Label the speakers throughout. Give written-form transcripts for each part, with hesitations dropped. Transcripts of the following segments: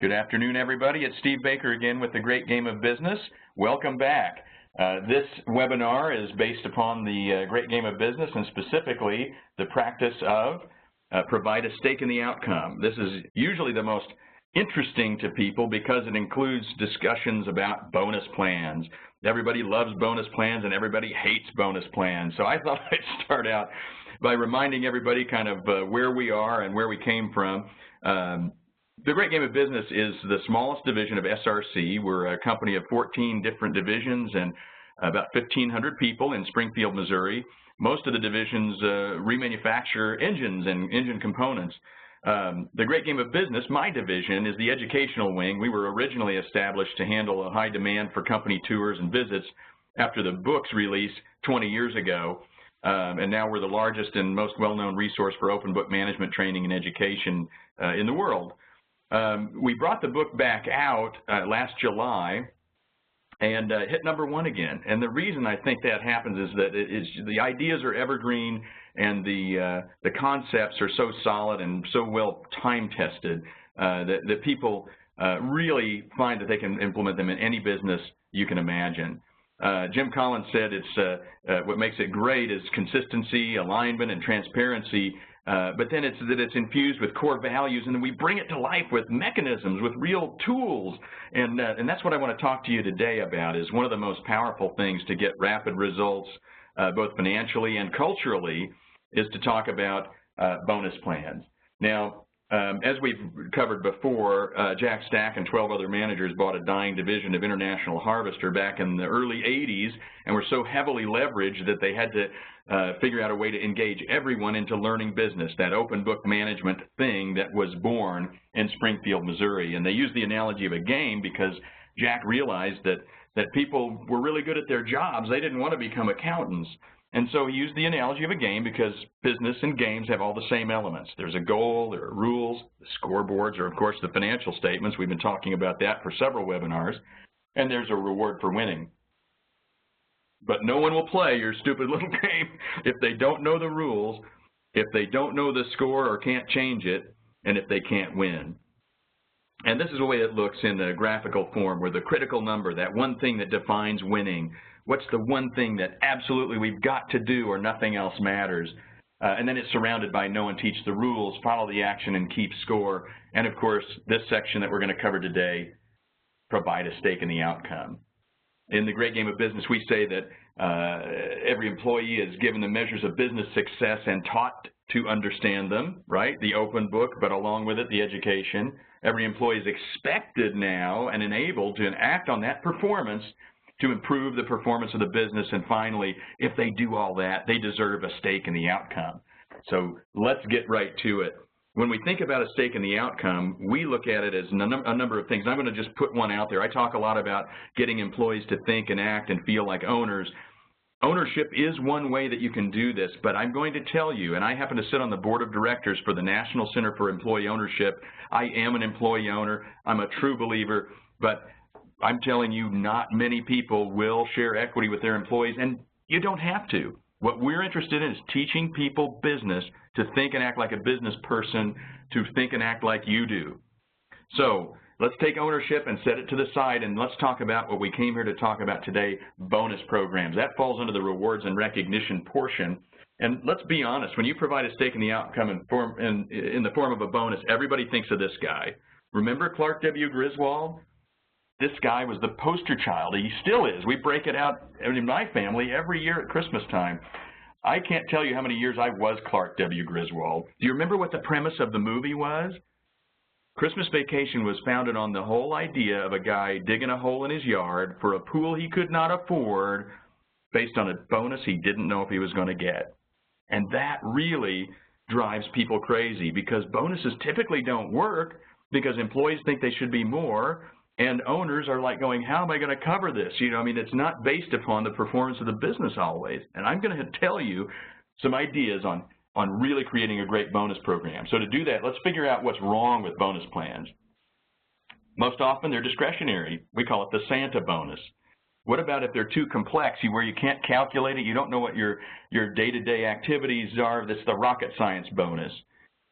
Speaker 1: Good afternoon, everybody. It's Steve Baker again with the Great Game of Business. Welcome back. This webinar is based upon the Great Game of Business and specifically the practice of provide a stake in the outcome. This is usually the most interesting to people because it includes discussions about bonus plans. Everybody loves bonus plans and everybody hates bonus plans. So I thought I'd start out by reminding everybody kind of where we are and where we came from. The Great Game of Business is the smallest division of SRC. We're a company of 14 different divisions and about 1,500 people in Springfield, Missouri. Most of the divisions remanufacture engines and engine components. The Great Game of Business, my division, is the educational wing. We were originally established to handle a high demand for company tours and visits after the book's release 20 years ago. And now we're the largest and most well-known resource for open book management training and education in the world. We brought the book back out last July and hit #1 again. And the reason I think that happens is that the ideas are evergreen and the concepts are so solid and so well time-tested that people really find that they can implement them in any business you can imagine. Jim Collins said it's what makes it great is consistency, alignment, and transparency. But then it's infused with core values, and then we bring it to life with mechanisms, with real tools. And that's what I want to talk to you today about, is one of the most powerful things to get rapid results, both financially and culturally, is to talk about bonus plans. Now, as we've covered before, Jack Stack and 12 other managers bought a dying division of International Harvester back in the early 80s and were so heavily leveraged that they had to figure out a way to engage everyone into learning business, that open book management thing that was born in Springfield, Missouri. And they used the analogy of a game because Jack realized that people were really good at their jobs. They didn't want to become accountants. And so he used the analogy of a game because business and games have all the same elements. There's a goal, there are rules, the scoreboards are, of course, the financial statements. We've been talking about that for several webinars. And there's a reward for winning. But no one will play your stupid little game if they don't know the rules, if they don't know the score or can't change it, and if they can't win. And this is the way it looks in the graphical form, where the critical number, that one thing that defines winning, what's the one thing that absolutely we've got to do or nothing else matters? And then it's surrounded by know and teach the rules, follow the action, and keep score. And, of course, this section that we're going to cover today, provide a stake in the outcome. In the Great Game of Business, we say that every employee is given the measures of business success and taught to understand them, right? The open book, but along with it, the education. Every employee is expected now and enabled to act on that performance to improve the performance of the business. And finally, if they do all that, they deserve a stake in the outcome. So let's get right to it. When we think about a stake in the outcome, we look at it as a number of things. I'm going to just put one out there. I talk a lot about getting employees to think and act and feel like owners. Ownership is one way that you can do this, but I'm going to tell you, and I happen to sit on the board of directors for the National Center for Employee Ownership. I am an employee owner. I'm a true believer, but I'm telling you, not many people will share equity with their employees, and you don't have to. What we're interested in is teaching people business to think and act like a business person, to think and act like you do. So let's take ownership and set it to the side, and let's talk about what we came here to talk about today, bonus programs. That falls under the rewards and recognition portion. And let's be honest, when you provide a stake in the outcome in the form of a bonus, everybody thinks of this guy. Remember Clark W. Griswold? This guy was the poster child. He still is. We break it out in my family every year at Christmas time. I can't tell you how many years I was Clark W. Griswold. Do you remember what the premise of the movie was? Christmas Vacation was founded on the whole idea of a guy digging a hole in his yard for a pool he could not afford based on a bonus he didn't know if he was going to get. And that really drives people crazy because bonuses typically don't work because employees think they should be more. And owners are like going, how am I going to cover this? You know, I mean, it's not based upon the performance of the business always. And I'm going to tell you some ideas on really creating a great bonus program. So to do that, let's figure out what's wrong with bonus plans. Most often they're discretionary. We call it the Santa bonus. What about if they're too complex, where you can't calculate it, you don't know what your day-to-day activities are? That's the rocket science bonus.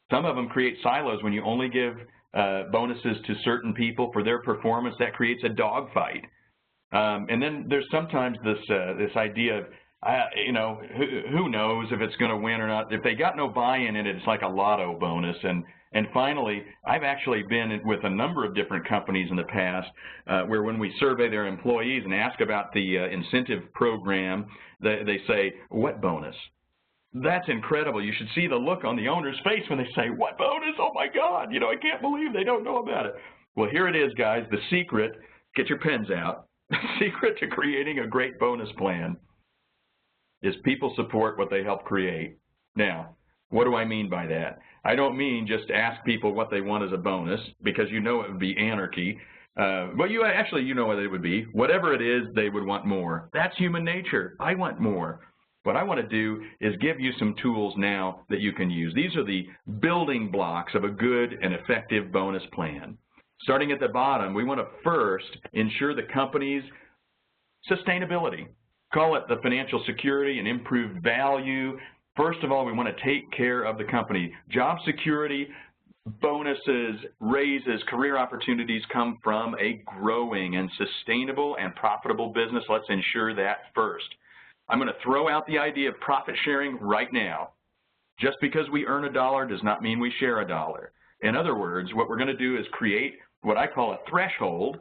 Speaker 1: Some of them create silos when you only give bonuses to certain people for their performance, that creates a dogfight. And then there's sometimes this idea of, who knows if it's going to win or not. If they got no buy-in in it, it's like a lotto bonus. And finally, I've actually been with a number of different companies in the past where when we survey their employees and ask about the incentive program, they say, what bonus? That's incredible. You should see the look on the owner's face when they say, what bonus? Oh my God, I can't believe they don't know about it. Well, here it is, guys. The secret, get your pens out. The secret to creating a great bonus plan is people support what they help create. Now, what do I mean by that? I don't mean just ask people what they want as a bonus, because it would be anarchy. But you know what it would be. Whatever it is, they would want more. That's human nature. I want more. What I want to do is give you some tools now that you can use. These are the building blocks of a good and effective bonus plan. Starting at the bottom, we want to first ensure the company's sustainability. Call it the financial security and improved value. First of all, we want to take care of the company. Job security, bonuses, raises, career opportunities come from a growing and sustainable and profitable business. Let's ensure that first. I'm going to throw out the idea of profit sharing right now. Just because we earn a dollar does not mean we share a dollar. In other words, what we're going to do is create what I call a threshold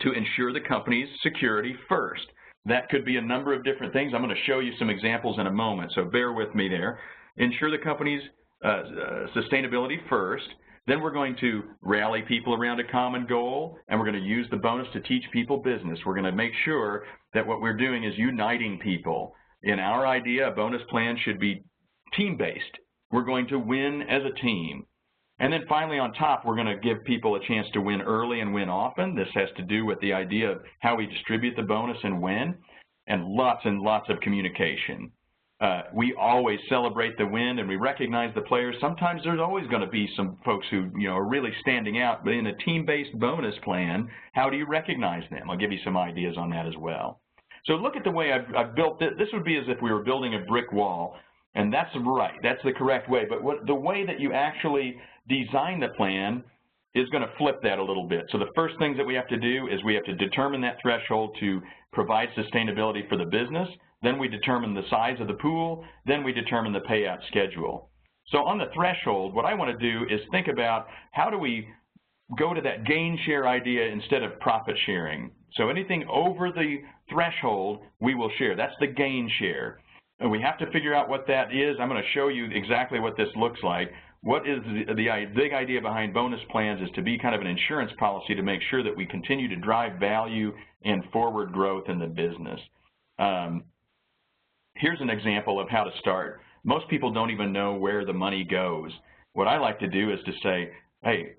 Speaker 1: to ensure the company's security first. That could be a number of different things. I'm going to show you some examples in a moment, so bear with me there. Ensure the company's sustainability first. Then we're going to rally people around a common goal, and we're going to use the bonus to teach people business. We're going to make sure that what we're doing is uniting people. In our idea, a bonus plan should be team-based. We're going to win as a team. And then finally on top, we're going to give people a chance to win early and win often. This has to do with the idea of how we distribute the bonus and when, and lots of communication. We always celebrate the win and we recognize the players. Sometimes there's always going to be some folks who are really standing out, but in a team-based bonus plan, how do you recognize them? I'll give you some ideas on that as well. So look at the way I've built it. This would be as if we were building a brick wall, and that's right. That's the correct way. But the way that you actually design the plan is going to flip that a little bit. So the first things that we have to do is we have to determine that threshold to provide sustainability for the business. Then we determine the size of the pool. Then we determine the payout schedule. So on the threshold, what I want to do is think about how do we go to that gain share idea instead of profit sharing. So anything over the threshold, we will share. That's the gain share. And we have to figure out what that is. I'm going to show you exactly what this looks like. What is the big idea behind bonus plans is to be kind of an insurance policy to make sure that we continue to drive value and forward growth in the business. Here's an example of how to start. Most people don't even know where the money goes. What I like to do is to say, hey,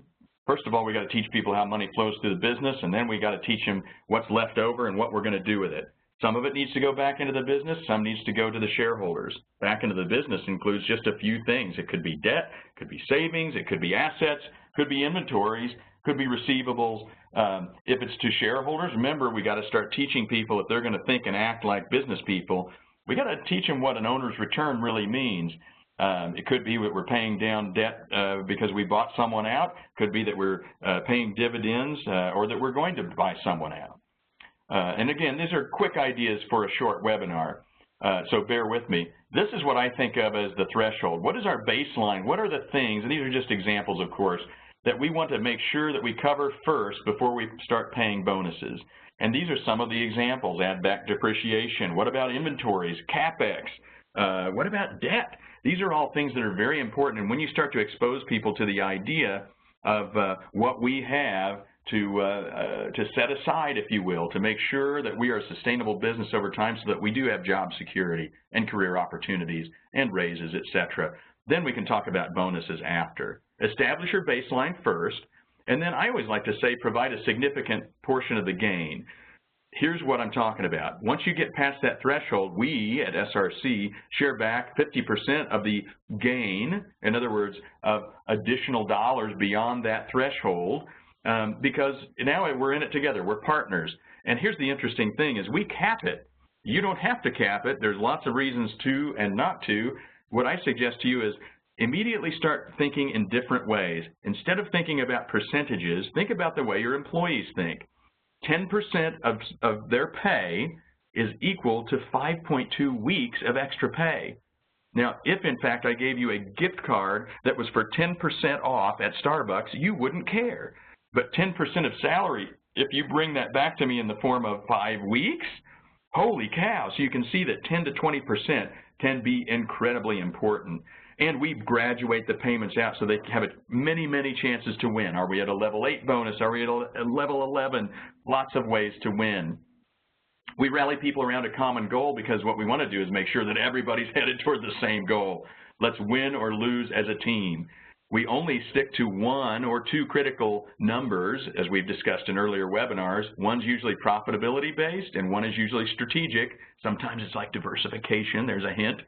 Speaker 1: first of all, we got to teach people how money flows through the business, and then we got to teach them what's left over and what we're going to do with it. Some of it needs to go back into the business, some needs to go to the shareholders. Back into the business includes just a few things. It could be debt, it could be savings, it could be assets, could be inventories, could be receivables. If it's to shareholders, remember we got to start teaching people if they're going to think and act like business people, we got to teach them what an owner's return really means. It could be that we're paying down debt because we bought someone out. It could be that we're paying dividends or that we're going to buy someone out. And again, these are quick ideas for a short webinar, so bear with me. This is what I think of as the threshold. What is our baseline? What are the things, and these are just examples, of course, that we want to make sure that we cover first before we start paying bonuses? And these are some of the examples. Add back depreciation. What about inventories, CapEx? What about debt? These are all things that are very important. And when you start to expose people to the idea of what we have to set aside, if you will, to make sure that we are a sustainable business over time so that we do have job security and career opportunities and raises, etc. Then we can talk about bonuses after. Establish your baseline first, and then I always like to say provide a significant portion of the gain. Here's what I'm talking about. Once you get past that threshold, we at SRC share back 50% of the gain, in other words, of additional dollars beyond that threshold, because now we're in it together. We're partners. And here's the interesting thing is we cap it. You don't have to cap it. There's lots of reasons to and not to. What I suggest to you is immediately start thinking in different ways. Instead of thinking about percentages, think about the way your employees think. 10% of their pay is equal to 5.2 weeks of extra pay. Now, if in fact I gave you a gift card that was for 10% off at Starbucks, you wouldn't care. But 10% of salary, if you bring that back to me in the form of 5 weeks, holy cow. So you can see that 10 to 20% can be incredibly important. And we graduate the payments out so they have many, many chances to win. Are we at a level 8 bonus? Are we at a level 11? Lots of ways to win. We rally people around a common goal because what we want to do is make sure that everybody's headed toward the same goal. Let's win or lose as a team. We only stick to 1 or 2 critical numbers, as we've discussed in earlier webinars. One's usually profitability based and one is usually strategic. Sometimes it's like diversification, there's a hint.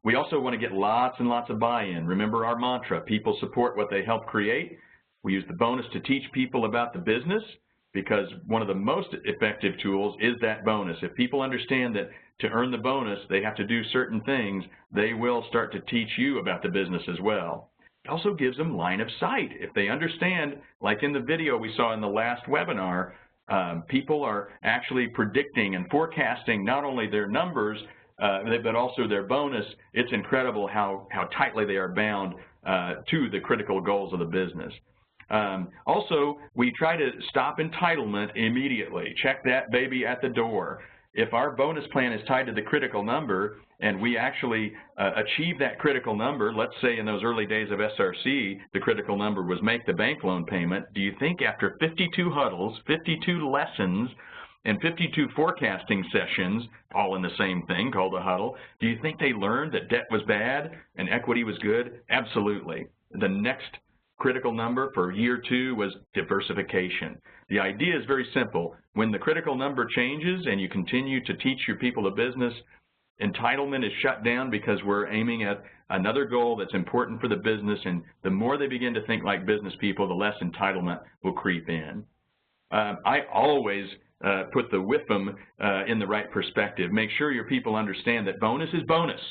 Speaker 1: We also want to get lots and lots of buy-in. Remember our mantra, people support what they help create. We use the bonus to teach people about the business, because one of the most effective tools is that bonus. If people understand that to earn the bonus, they have to do certain things, they will start to teach you about the business as well. It also gives them line of sight. If they understand, like in the video we saw in the last webinar, people are actually predicting and forecasting not only their numbers, but also their bonus. It's incredible how tightly they are bound to the critical goals of the business. Also, we try to stop entitlement immediately. Check that baby at the door. If our bonus plan is tied to the critical number and we actually achieve that critical number, let's say in those early days of SRC, the critical number was make the bank loan payment, do you think after 52 huddles, 52 lessons, and 52 forecasting sessions, all in the same thing called a huddle, do you think they learned that debt was bad and equity was good? Absolutely. The next critical number for year 2 was diversification. The idea is very simple. When the critical number changes and you continue to teach your people the business, entitlement is shut down because we're aiming at another goal that's important for the business, and the more they begin to think like business people, the less entitlement will creep in. I always put the WIFM in the right perspective. Make sure your people understand that bonus is bonus.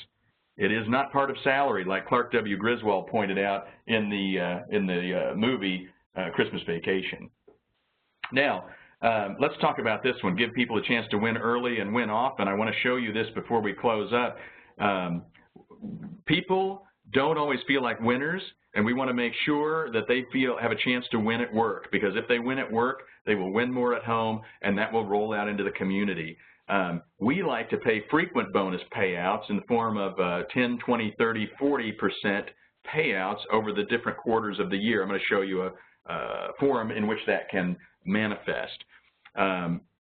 Speaker 1: It is not part of salary, like Clark W. Griswold pointed out in the movie Christmas Vacation. Now, let's talk about this one. Give people a chance to win early and win often. I want to show you this before we close up. People don't always feel like winners, and we want to make sure that they have a chance to win at work, because if they win at work, they will win more at home, and that will roll out into the community. We like to pay frequent bonus payouts in the form of 10, 20, 30, 40% payouts over the different quarters of the year. I'm going to show you a form in which that can manifest.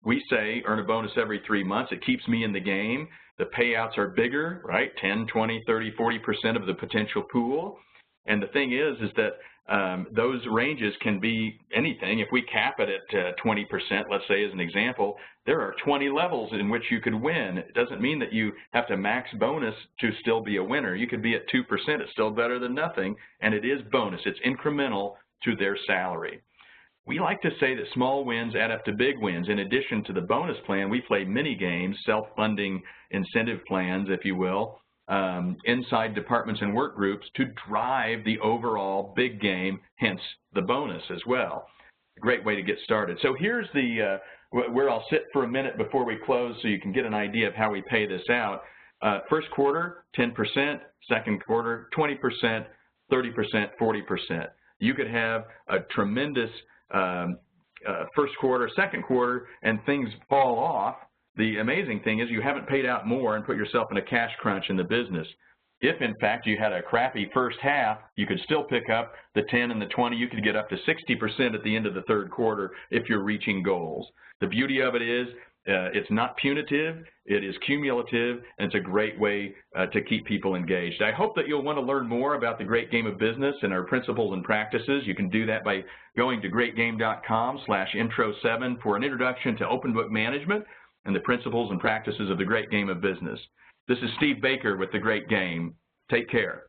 Speaker 1: We say earn a bonus every 3 months. It keeps me in the game. The payouts are bigger, right? 10, 20, 30, 40% of the potential pool. And the thing is that those ranges can be anything. If we cap it at 20%, let's say as an example, there are 20 levels in which you could win. It doesn't mean that you have to max bonus to still be a winner. You could be at 2%, it's still better than nothing, and it is bonus. It's incremental to their salary. We like to say that small wins add up to big wins. In addition to the bonus plan, we play mini games, self-funding incentive plans, if you will, inside departments and work groups to drive the overall big game, hence the bonus as well. A great way to get started. So here's the where I'll sit for a minute before we close so you can get an idea of how we pay this out. First quarter, 10%, second quarter, 20%, 30%, 40%. You could have a tremendous first quarter, second quarter, and things fall off. The amazing thing is you haven't paid out more and put yourself in a cash crunch in the business. If, in fact, you had a crappy first half, you could still pick up the 10 and the 20. You could get up to 60% at the end of the third quarter if you're reaching goals. The beauty of it is it's not punitive, it is cumulative, and it's a great way to keep people engaged. I hope that you'll want to learn more about the Great Game of Business and our principles and practices. You can do that by going to greatgame.com/intro7 for an introduction to open book management and the principles and practices of the Great Game of Business. This is Steve Baker with The Great Game. Take care.